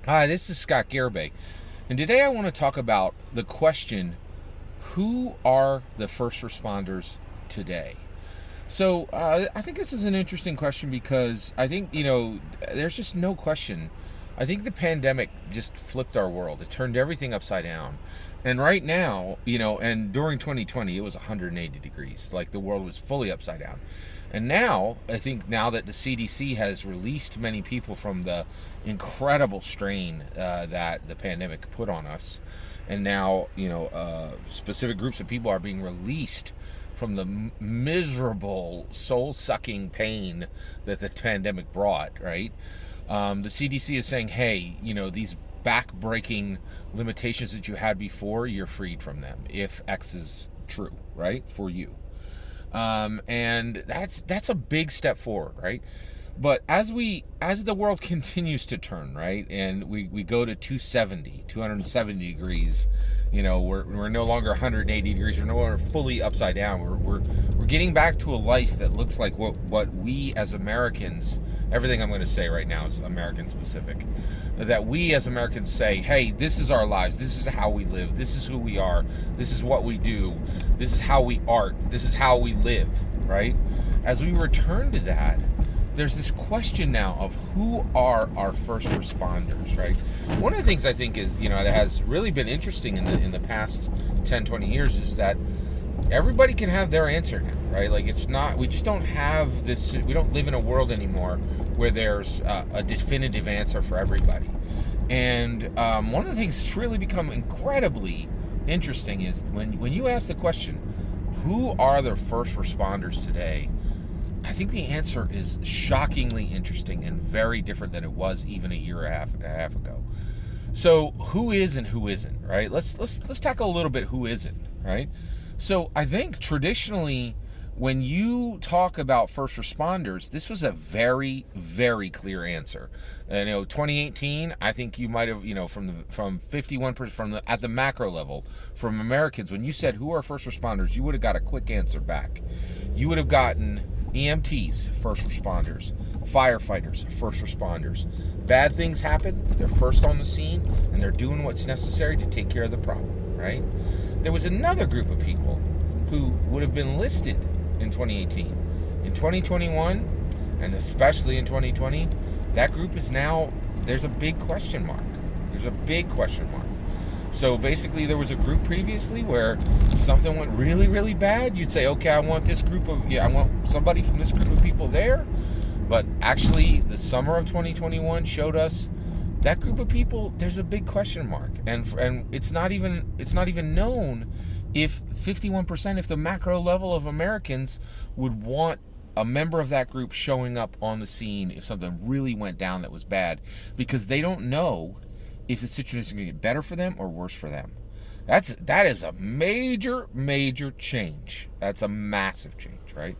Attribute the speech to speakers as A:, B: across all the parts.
A: Hi, this is Scott Garibay, and today I want to talk about the question, who are the first responders today? I think this is an interesting question because I think, there's just no question. I think the pandemic just flipped our world. It turned everything upside down. And right now, and during 2020, it was 180 degrees. Like the world was fully upside down. And now, I think now that the CDC has released many people from the incredible strain that the pandemic put on us, and now, specific groups of people are being released from the miserable, soul-sucking pain that the pandemic brought, right? The CDC is saying, hey, these back-breaking limitations that you had before, you're freed from them if X is true, right, for you. And that's a big step forward, right? But as the world continues to turn, right, and we go to 270 degrees, we're no longer 180 degrees, we're no longer fully upside down. We're getting back to a life that looks like what we as Americans, everything I'm going to say right now is American specific, that we as Americans say, hey, this is our lives, this is how we live, this is who we are, this is what we do, this is how we art, this is how we live, right? As we return to that, there's this question now of who are our first responders, right? One of the things I think is, that has really been interesting in the past 10, 20 years is that everybody can have their answer now, right? Like we just don't have this, we don't live in a world anymore where there's a definitive answer for everybody. And one of the things that's really become incredibly interesting is when you ask the question, who are the first responders today? I think the answer is shockingly interesting and very different than it was even a year and a half ago. So who is and who isn't, right? Let's tackle a little bit who isn't, right? So I think traditionally, when you talk about first responders, this was a very, very clear answer. 2018, I think you might have, from 51% at the macro level, from Americans, when you said who are first responders, you would have got a quick answer back. You would have gotten EMTs, first responders, firefighters, first responders. Bad things happen, they're first on the scene, and they're doing what's necessary to take care of the problem, right? There was another group of people who would have been listed in 2018. In 2021, and especially in 2020, that group is now, there's a big question mark. There's a big question mark. So basically, there was a group previously where something went really, really bad. You'd say, okay, I want somebody from this group of people there. But actually, the summer of 2021 showed us that group of people, there's a big question mark. And it's not even known if 51%, if the macro level of Americans would want a member of that group showing up on the scene if something really went down that was bad, because they don't know if the situation is going to get better for them or worse for them. That is a major, major change. That's a massive change, right?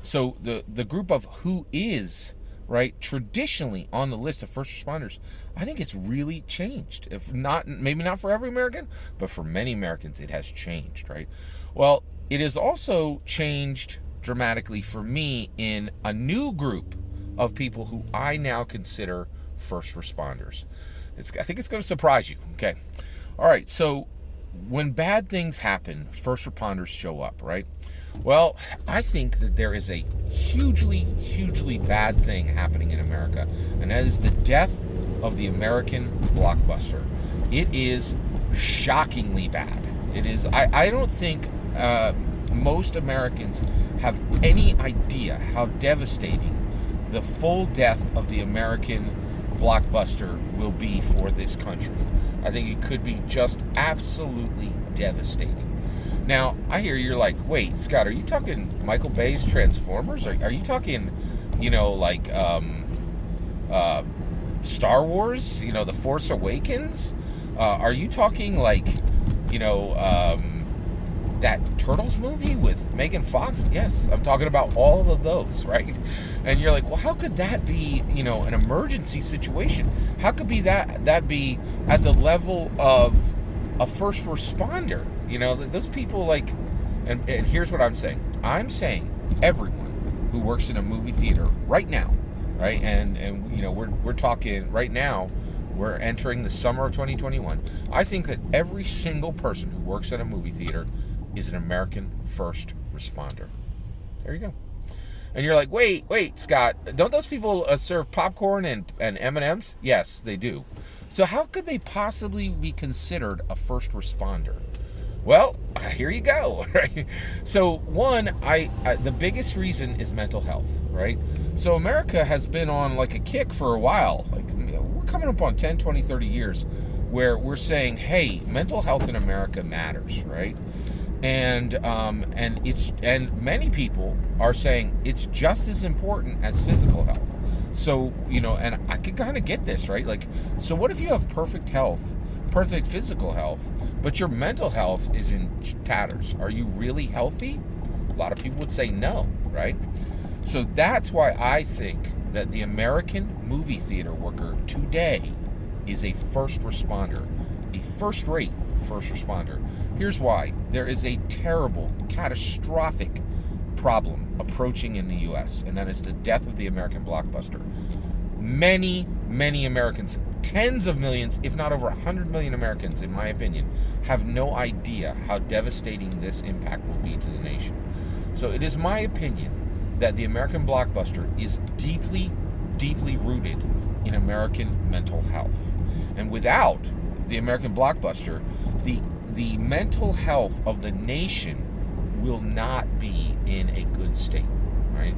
A: So the group of who is, right, traditionally on the list of first responders, I think it's really changed. If not, maybe not for every American, but for many Americans, it has changed, right? Well, it has also changed dramatically for me in a new group of people who I now consider first responders. I think it's going to surprise you, okay? All right, so when bad things happen, first responders show up, right? Well, I think that there is a hugely, hugely bad thing happening in America, and that is the death of the American Blockbuster. It is shockingly bad. It is. I don't think most Americans have any idea how devastating the full death of the American Blockbuster will be for this country. I think it could be just absolutely devastating. Now, I hear you're like, wait, Scott, are you talking Michael Bay's Transformers? Are you talking, Star Wars? The Force Awakens? Are you talking that Turtles movie with Megan Fox? Yes, I'm talking about all of those, right? And you're like, well, how could that be, an emergency situation? How could that be at the level of a first responder? Those people and here's what I'm saying. I'm saying everyone who works in a movie theater right now, right? And we're talking right now, we're entering the summer of 2021. I think that every single person who works at a movie theater is an American first responder. There you go. And you're like, wait, Scott, don't those people serve popcorn and M&Ms? Yes, they do. So how could they possibly be considered a first responder? Well, here you go. Right? So one, the biggest reason is mental health, right? So America has been on like a kick for a while. Like, we're coming up on 10, 20, 30 years where we're saying, hey, mental health in America matters, right? And many people are saying it's just as important as physical health. So, and I could kind of get this, right? Like, so what if you have perfect health, perfect physical health, but your mental health is in tatters? Are you really healthy? A lot of people would say no, right? So that's why I think that the American movie theater worker today is a first responder, a first-rate first responder. Here's why. There is a terrible, catastrophic problem approaching in the U.S., and that is the death of the American Blockbuster. Many, many Americans, tens of millions, if not over 100 million Americans, in my opinion, have no idea how devastating this impact will be to the nation. So it is my opinion that the American Blockbuster is deeply, deeply rooted in American mental health. And without the American Blockbuster, the mental health of the nation will not be in a good state, right?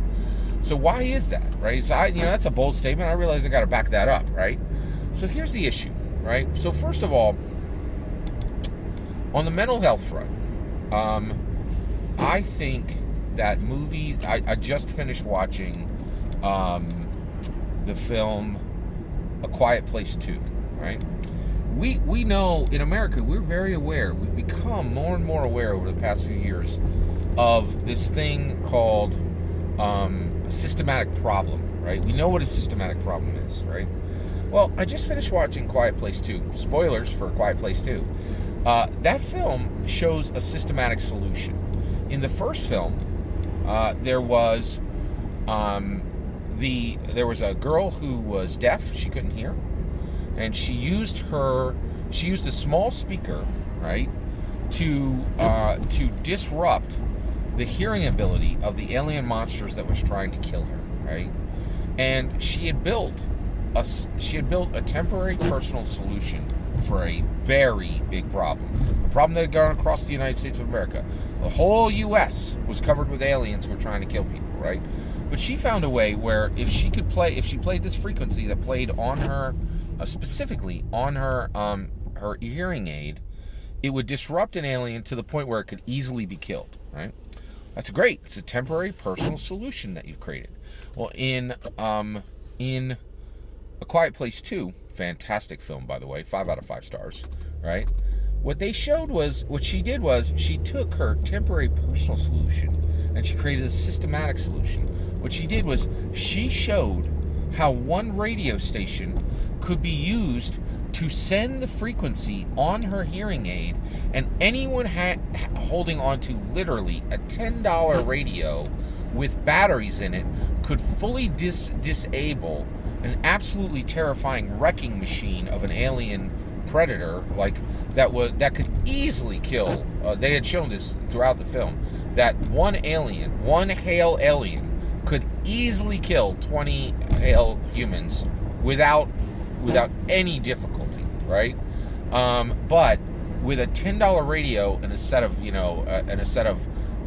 A: So why is that, right? So that's a bold statement. I realize I got to back that up, right? So here's the issue, right? So first of all, on the mental health front, I think that movies. I just finished watching the film A Quiet Place 2, right? We know in America, we're very aware. We've become more and more aware over the past few years of this thing called a systematic problem, right? We know what a systematic problem is, right? Well, I just finished watching Quiet Place 2. Spoilers for Quiet Place 2. That film shows a systematic solution. In the first film, there was a girl who was deaf. She couldn't hear. And she used a small speaker, right, to disrupt the hearing ability of the alien monsters that was trying to kill her, right? And she had built a temporary personal solution for a very big problem, a problem that had gone across the United States of America. The whole U.S. was covered with aliens who were trying to kill people, right? But she found a way where if she played this frequency that played on her. Specifically on her hearing aid, it would disrupt an alien to the point where it could easily be killed, right? That's great. It's a temporary personal solution that you've created. Well, in A Quiet Place 2, fantastic film, by the way, 5 out of 5 stars, right? What she did was she took her temporary personal solution and she created a systematic solution. What she did was she showed how one radio station could be used to send the frequency on her hearing aid, and anyone holding on to literally a $10 radio with batteries in it could fully disable an absolutely terrifying wrecking machine of an alien predator that could easily kill. They had shown this throughout the film, that one Hale alien could easily kill 20 Hale humans without any difficulty, right? But with a $10 radio and a set of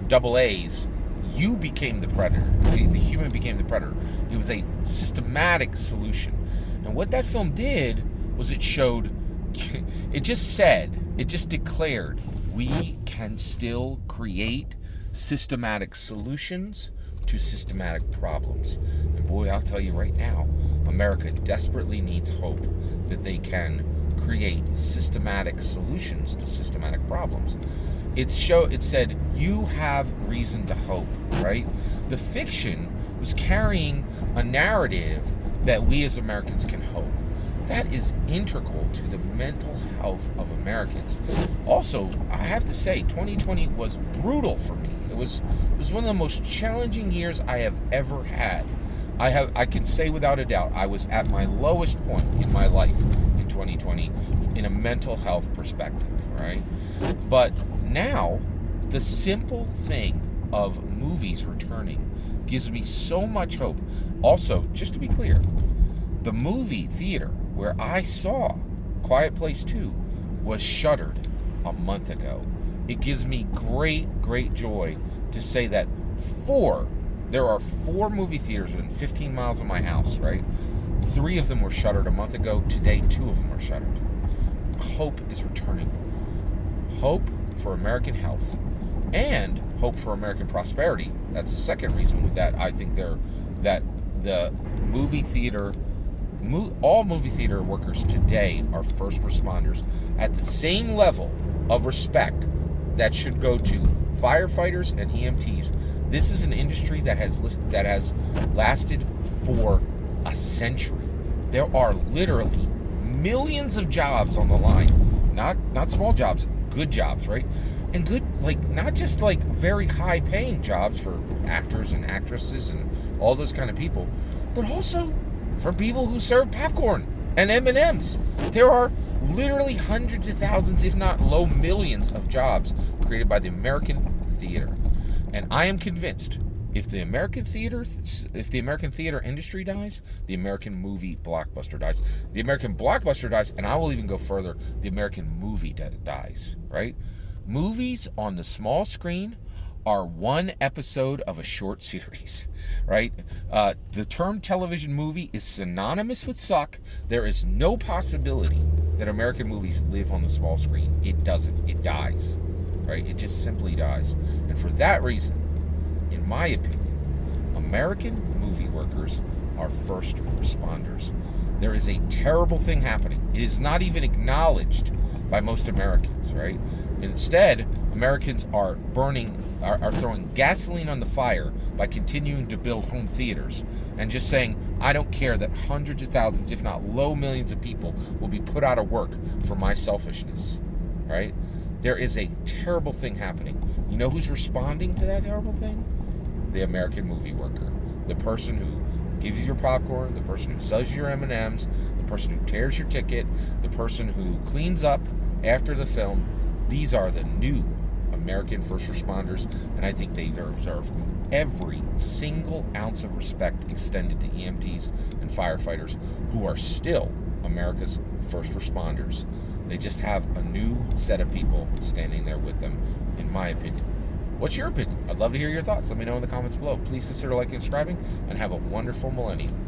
A: double A's, you became the predator. The human became the predator. It was a systematic solution. And what that film did was it just declared we can still create systematic solutions to systematic problems. And boy, I'll tell you right now, America desperately needs hope that they can create systematic solutions to systematic problems. It said, you have reason to hope, right? The fiction was carrying a narrative that we as Americans can hope. That is integral to the mental health of Americans. Also, I have to say, 2020 was brutal for me. It was one of the most challenging years I have ever had. I can say without a doubt, I was at my lowest point in my life in 2020 in a mental health perspective, right? But now, the simple thing of movies returning gives me so much hope. Also, just to be clear, the movie theater where I saw Quiet Place 2 was shuttered a month ago. It gives me great joy to say that there are 4 movie theaters within 15 miles of my house, right? 3 of them were shuttered a month ago. Today, 2 of them are shuttered. Hope is returning. Hope for American health and hope for American prosperity. That's the second reason that I think that the movie theater, all movie theater workers today are first responders at the same level of respect that should go to firefighters and EMTs. This is an industry that has lasted for a century. There are literally millions of jobs on the line, not small jobs, good jobs, right? And good, like, not just like very high paying jobs for actors and actresses and all those kind of people, but also for people who serve popcorn and M&Ms. There are literally hundreds of thousands, if not low millions, of jobs created by the American theater. And I am convinced if the American theater industry dies, the American movie blockbuster dies. The American blockbuster dies, and I will even go further, the American movie dies, right? Movies on the small screen are one episode of a short series, right? The term television movie is synonymous with suck. There is no possibility that American movies live on the small screen. It doesn't. It dies, right? It just simply dies. And for that reason, in my opinion, American movie workers are first responders. There is a terrible thing happening. It is not even acknowledged by most Americans, right? Instead, Americans are throwing gasoline on the fire by continuing to build home theaters and just saying, I don't care that hundreds of thousands, if not low millions of people will be put out of work for my selfishness, right? There is a terrible thing happening. You know who's responding to that terrible thing? The American movie worker. The person who gives you your popcorn, the person who sells you your M&Ms, the person who tears your ticket, the person who cleans up after the film. These are the new American first responders, and I think they deserve every single ounce of respect extended to EMTs and firefighters who are still America's first responders. They just have a new set of people standing there with them, in my opinion. What's your opinion? I'd love to hear your thoughts. Let me know in the comments below. Please consider liking and subscribing, and have a wonderful millennium.